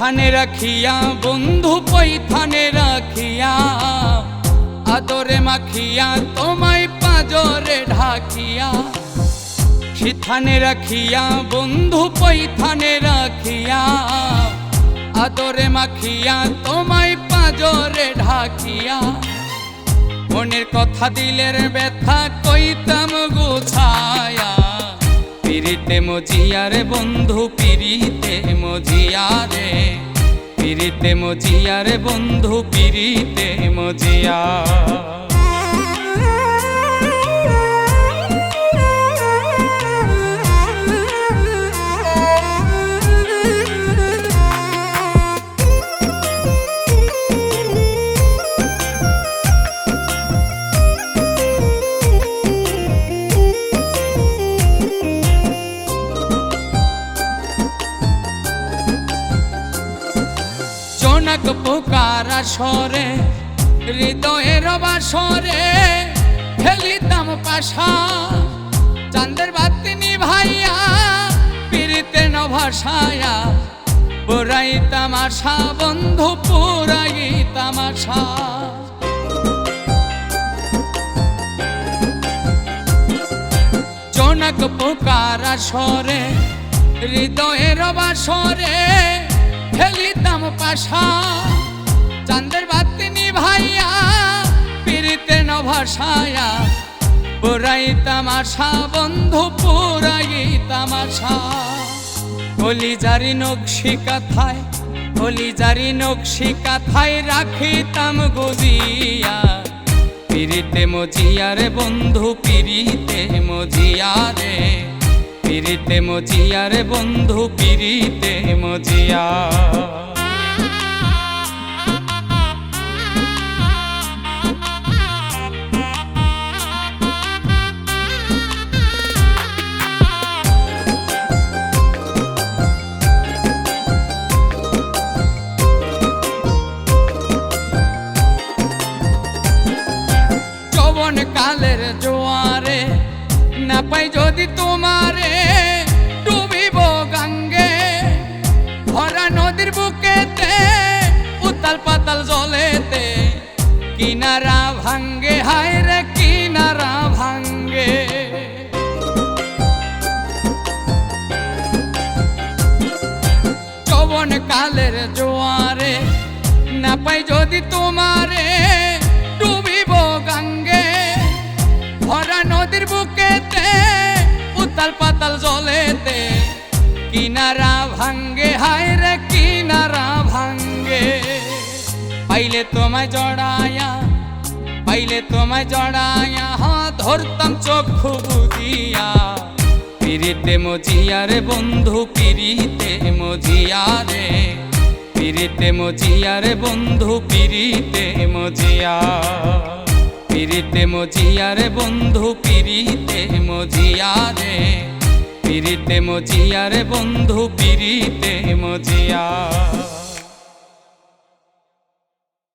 সিথানে রাখিয়া বন্ধু পৈথানে রাখিয়া আদরে মাখিয়া তোমায় পাজরে ঢাকিয়া সিথানে রাখিয়া বন্ধু পৈথানে রাখিয়া আদরে মাখিয়া তোমায় পাজরে ঢাকিয়া মনের কথা দিলের ব্যথা কইতাম গুছায়া পিরিতে মজিয়া রে বন্ধু পিরিতে মজিয়া রে পিরিতে মজিয়া রে বন্ধু পিরিতে মজিয়া জোনাক পোকার আসরে হৃদয়ের বাসরে ফেলিতাম পাশা চাঁদের বাতি নিভাইয়া পিরিতে নভাসায়া পুরাইতাম আশা বন্ধু পুরাইতাম আশা জোনাক পোকার আসরে হৃদয়ের বাসরে ফেলিতাম পাশা চাঁদের বাতি নিভাইয়া পিরিতে নভাসায়া পুরাইতাম আশা বন্ধু পুরাইতাম আশা কলিজারি নকশি কাথায় কলিজারি নকশি কাথায় রাখিতাম গজিয়া পিরিতে মজিয়া রে বন্ধু পিরিতে মজিয়া রে পিরিতে মজিয়া রে বন্ধু পিরিতে মজিয়া যৌবন কালের জোয়ারে না পাই যদি তোমারে ডুবিব গাঙ্গে ভরা নদীর বুকেতে উতাল পাতাল জলেতে কিনারা ভাঙ্গে হায় রে কিনারা ভাঙ্গে যৌবন কালের জোয়ারে না পাই যদি তোমারে ডুবিব গাঙ্গে ভরা নদীর বুকেতে উতাল পাতাল জলেতে কিনারা ভাঙ্গে হায় রে কিনারা ভাঙ্গে পাইলে তোমায় জড়ায়া পাইলে তোমায় জড়ায়া ধরতাম চক্ষু বুঝিয়া পিরিতে মজিয়া রে বন্ধু পিরিতে মজিয়া রে পিরিতে মজিয়া রে বন্ধু পিরিতে মজিয়া পিরিতে মজিয়া রে বন্ধু পিরিতে মজিয়া রে পিরিতে মজিয়া রে বন্ধু পিরিতে মজিয়া।